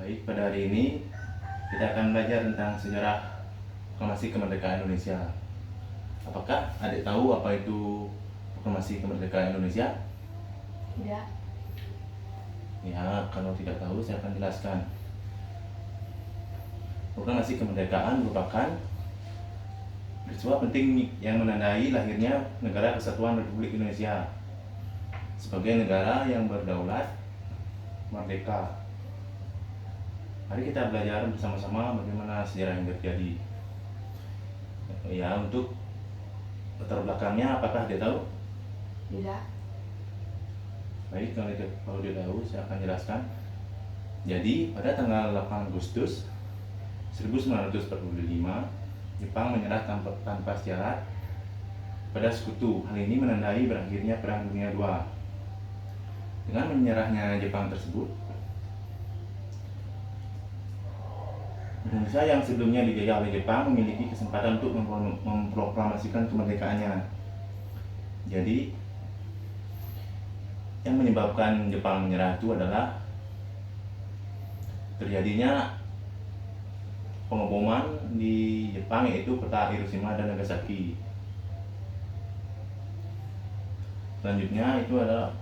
Baik, pada hari ini kita akan belajar tentang sejarah proklamasi kemerdekaan Indonesia. Apakah adik tahu apa itu proklamasi kemerdekaan Indonesia? Tidak. Ya, kalau tidak tahu saya akan jelaskan. Proklamasi kemerdekaan merupakan peristiwa penting yang menandai lahirnya Negara Kesatuan Republik Indonesia sebagai negara yang berdaulat, merdeka. Mari kita belajar bersama-sama bagaimana sejarah yang terjadi. Ya, untuk latar belakangnya apakah dia tahu? Tidak. Baik, kalau dia tahu saya akan jelaskan. Jadi, pada tanggal 8 Agustus 1945, Jepang menyerah tanpa syarat pada sekutu. Hal ini menandai berakhirnya Perang Dunia II. Dengan menyerahnya Jepang tersebut, Indonesia yang sebelumnya dijajah oleh Jepang memiliki kesempatan untuk memproklamasikan kemerdekaannya. Jadi, yang menyebabkan Jepang menyerah itu adalah terjadinya pengeboman di Jepang, yaitu kota Hiroshima dan Nagasaki. Selanjutnya itu adalah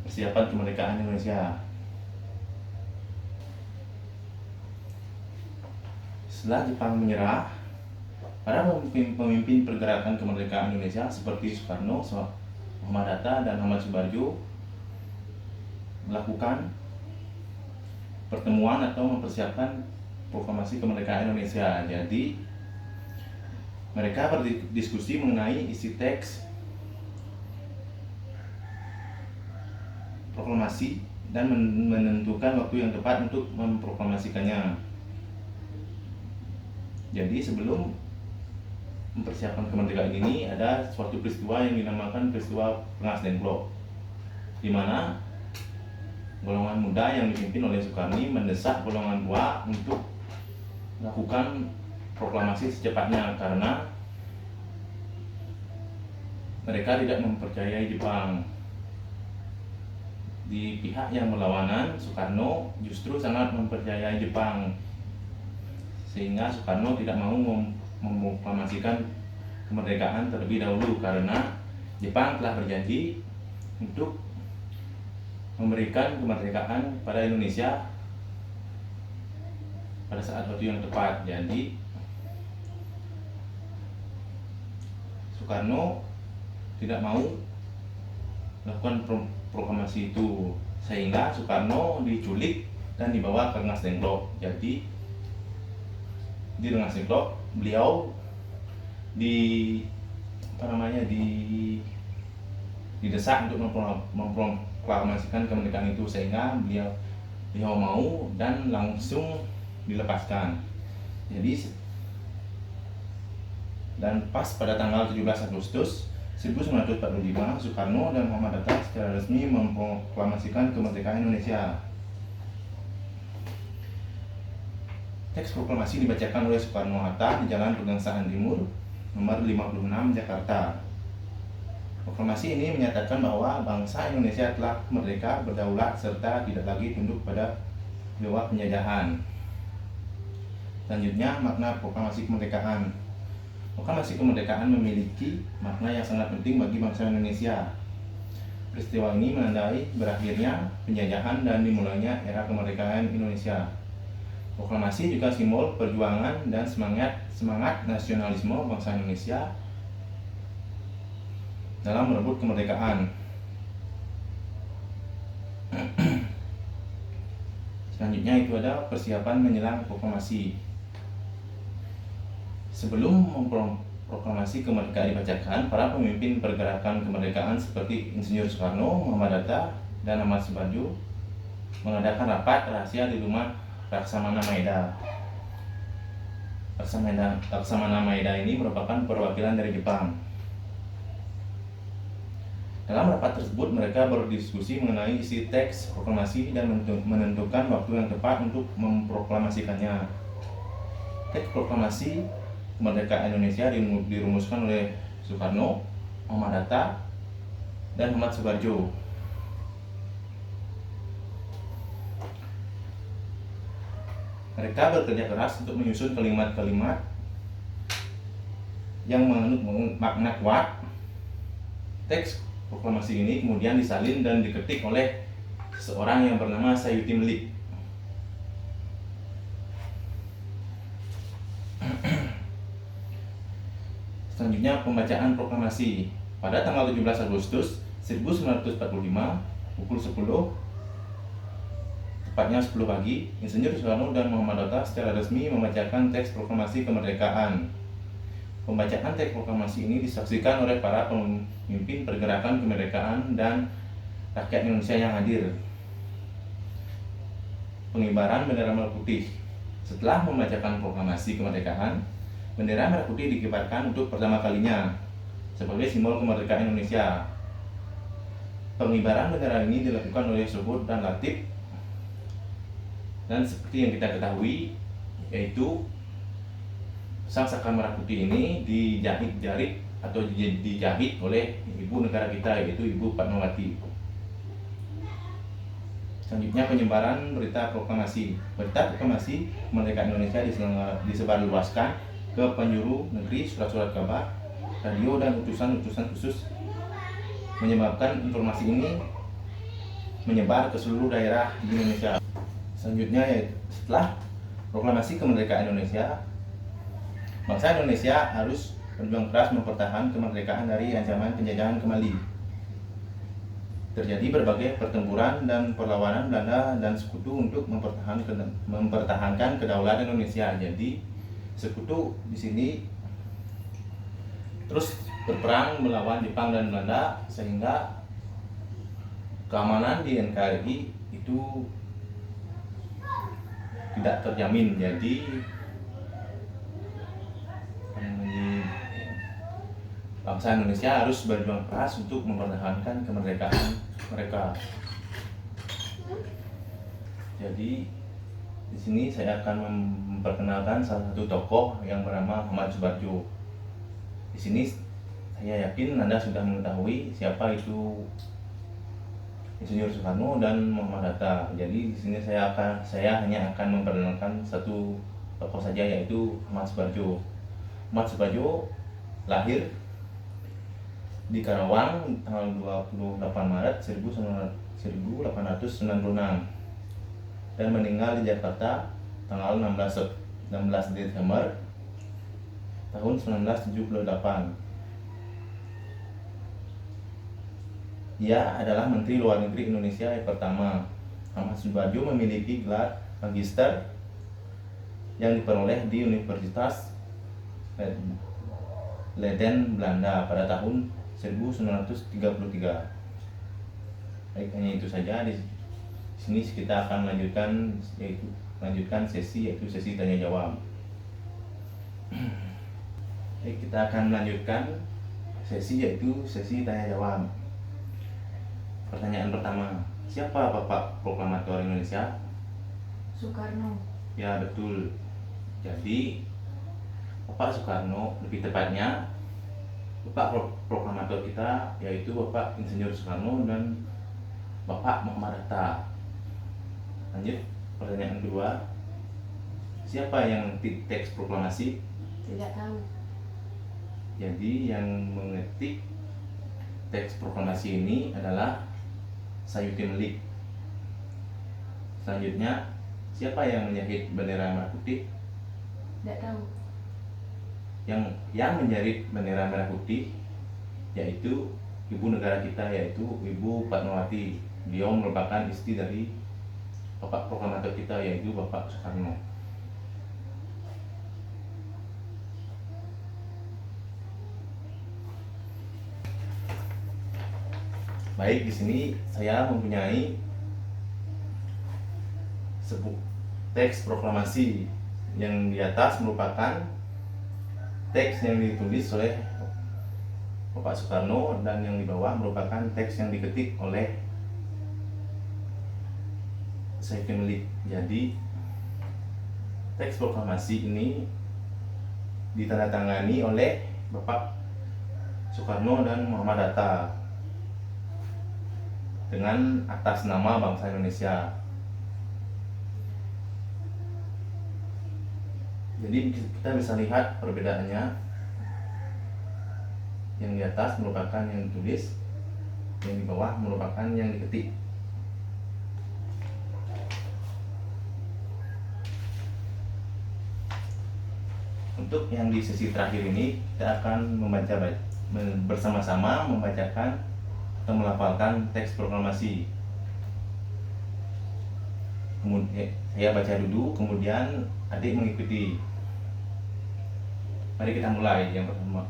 persiapan kemerdekaan Indonesia. Setelah Jepang menyerah, para pemimpin pergerakan kemerdekaan Indonesia seperti Soekarno, Muhammad Hatta, dan Ahmad Subarjo melakukan pertemuan atau mempersiapkan proklamasi kemerdekaan Indonesia. Jadi, mereka berdiskusi mengenai isi teks proklamasi dan menentukan waktu yang tepat untuk memproklamasikannya. Jadi, sebelum mempersiapkan kemerdekaan ini ada suatu peristiwa yang dinamakan peristiwa Rengas Dengklok, di mana golongan muda yang dipimpin oleh Soekarno mendesak golongan tua untuk melakukan proklamasi secepatnya karena mereka tidak mempercayai Jepang. Di pihak yang berlawanan, Soekarno justru sangat mempercayai Jepang, sehingga Soekarno tidak mau memproklamasikan kemerdekaan terlebih dahulu karena Jepang telah berjanji untuk memberikan kemerdekaan pada Indonesia pada saat waktu yang tepat. Jadi, Soekarno tidak mau melakukan proklamasi itu, sehingga Soekarno diculik dan dibawa ke Rengas Dengklok. Jadi, di Rengas Dengklok beliau didesak untuk memproklamasikan kemerdekaan itu, sehingga beliau mau dan langsung dilepaskan. Jadi, dan pas pada tanggal 17 Agustus 1945, Soekarno dan Muhammad Hatta secara resmi memproklamasikan kemerdekaan Indonesia. Teks proklamasi dibacakan oleh Soekarno-Hatta di Jalan Pegangsaan Timur, nomor 56, Jakarta. Proklamasi ini menyatakan bahwa bangsa Indonesia telah merdeka, berdaulat, serta tidak lagi tunduk pada bawah penjajahan. Selanjutnya, makna proklamasi kemerdekaan. Proklamasi kemerdekaan memiliki makna yang sangat penting bagi bangsa Indonesia. Peristiwa ini menandai berakhirnya penjajahan dan dimulainya era kemerdekaan Indonesia. Proklamasi juga simbol perjuangan dan semangat nasionalisme bangsa Indonesia dalam merebut kemerdekaan. Selanjutnya itu ada persiapan menjelang proklamasi. Sebelum proklamasi kemerdekaan dibacakan, para pemimpin pergerakan kemerdekaan seperti Insinyur Soekarno, Muhammad Hatta, dan Ahmad Subarjo mengadakan rapat rahasia di rumah Laksamana Maeda. Laksamana Maeda ini merupakan perwakilan dari Jepang. Dalam rapat tersebut, mereka berdiskusi mengenai isi teks proklamasi dan menentukan waktu yang tepat untuk memproklamasikannya. Teks proklamasi kemerdekaan Indonesia dirumuskan oleh Soekarno, Muhammad Hatta, dan Ahmad Subarjo. Mereka bekerja keras untuk menyusun kalimat-kalimat yang mengandung makna kuat. Teks proklamasi ini kemudian disalin dan diketik oleh seseorang yang bernama Sayuti Melik. Selanjutnya, pembacaan proklamasi. Pada tanggal 17 Agustus 1945 pukul 10, tepatnya 10 pagi, Insinyur Soekarno dan Muhammad Hatta secara resmi membacakan teks proklamasi kemerdekaan. Pembacaan teks proklamasi ini disaksikan oleh para pemimpin pergerakan kemerdekaan dan rakyat Indonesia yang hadir. Pengibaran bendera merah putih. Setelah membacakan proklamasi kemerdekaan, bendera merah putih dikibarkan untuk pertama kalinya sebagai simbol kemerdekaan Indonesia. Pengibaran bendera ini dilakukan oleh Suhud dan Latif, dan seperti yang kita ketahui, yaitu sang saka merah putih ini dijahit atau dijahit oleh ibu negara kita, yaitu Ibu Fatmawati. Selanjutnya, penyebaran berita proklamasi. Berita proklamasi kemerdekaan Indonesia disebarluaskan ke penjuru negeri, surat-surat kabar, radio, dan utusan-utusan khusus, menyebabkan informasi ini menyebar ke seluruh daerah di Indonesia. Selanjutnya, setelah proklamasi kemerdekaan Indonesia, bangsa Indonesia harus berjuang keras mempertahankan kemerdekaan dari ancaman penjajahan kembali. Terjadi berbagai pertempuran dan perlawanan Belanda dan Sekutu untuk mempertahankan kedaulatan Indonesia. Jadi Sekutu di sini terus berperang melawan Jepang dan Belanda, sehingga keamanan di NKRI itu tidak terjamin. Jadi bangsa Indonesia harus berjuang keras untuk mempertahankan kemerdekaan mereka. Jadi di sini saya akan memperkenalkan salah satu tokoh yang bernama Ahmad Subarjo. Di sini saya yakin Anda sudah mengetahui siapa itu Insinyur Soekarno dan Muhammad Hatta. Jadi di sini saya hanya akan memperkenalkan satu tokoh saja, yaitu Ahmad Subarjo. Ahmad Subarjo lahir di Karawang tanggal 28 Maret 1896 dan meninggal di Jakarta tanggal 16 Desember tahun 1978. Ia adalah Menteri Luar Negeri Indonesia yang pertama. Ahmad Subarjo memiliki gelar magister yang diperoleh di Universitas Leiden, Belanda pada tahun 1933. Baik, hanya itu saja. Di sini kita akan lanjutkan sesi, yaitu sesi tanya jawab. Baik, kita akan melanjutkan sesi, yaitu sesi tanya jawab. Pertanyaan pertama, siapa Bapak Proklamator Indonesia? Soekarno. Ya, betul. Jadi Bapak Soekarno, lebih tepatnya Bapak proklamator kita, yaitu Bapak Insinyur Soekarno dan Bapak Muhammad Hatta. Lanjut, pertanyaan kedua, siapa yang mengetik teks proklamasi? Tidak tahu. Jadi yang mengetik teks proklamasi ini adalah Sayuti Melik. Selanjutnya, siapa yang menjahit bendera merah putih? Tidak tahu. Yang menjahit bendera merah putih yaitu ibu negara kita, yaitu Ibu Fatmawati. Beliau merupakan istri dari Bapak proklamator kita, yaitu Bapak Soekarno. Baik, di sini saya mempunyai sebuah teks proklamasi. Yang di atas merupakan teks yang ditulis oleh Bapak Soekarno, dan yang di bawah merupakan teks yang diketik oleh Sayuti Melik. Jadi teks proklamasi ini ditandatangani oleh Bapak Soekarno dan Muhammad Hatta dengan atas nama bangsa Indonesia. Jadi kita bisa lihat perbedaannya. Yang di atas merupakan yang ditulis, yang di bawah merupakan yang diketik. Untuk yang di sesi terakhir ini kita akan bersama-sama membacakan atau melafalkan teks proklamasi. Kemudian saya baca dulu, kemudian adik mengikuti. Mari kita mulai. Yang pertama,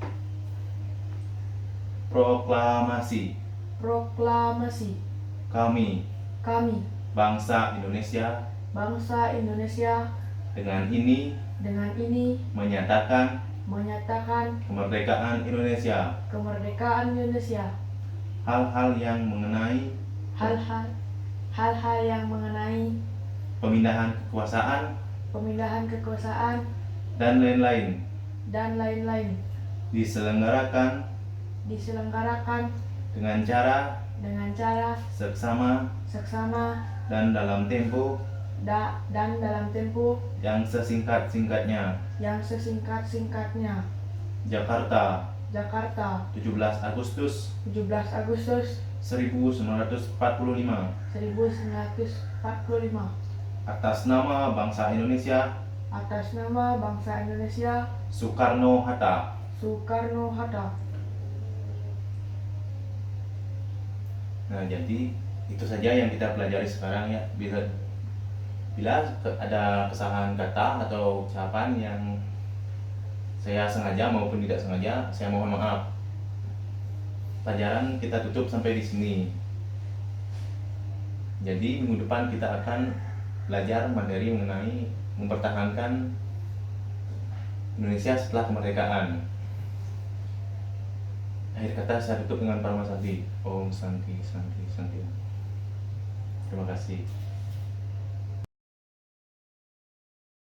proklamasi. Proklamasi. Kami, Kami, bangsa Indonesia, bangsa Indonesia, dengan ini menyatakan kemerdekaan Indonesia. kemerdekaan Indonesia. Hal-hal yang mengenai Hal-hal yang mengenai pemindahan kekuasaan dan lain-lain diselenggarakan dengan cara seksama dan dalam tempo yang sesingkat-singkatnya. Jakarta, Jakarta, 17 Agustus 1945. 1945. Atas nama bangsa Indonesia, Atas nama bangsa Indonesia, Soekarno-Hatta. Soekarno-Hatta. Nah, jadi itu saja yang kita pelajari sekarang ya. Bila ada kesalahan kata atau ucapan yang saya sengaja maupun tidak sengaja, saya mohon maaf. Pelajaran kita tutup sampai di sini. Jadi minggu depan kita akan belajar materi mengenai mempertahankan Indonesia setelah kemerdekaan. Akhir kata saya tutup dengan Parma Santi. Om Santi Santi Santi. Terima kasih.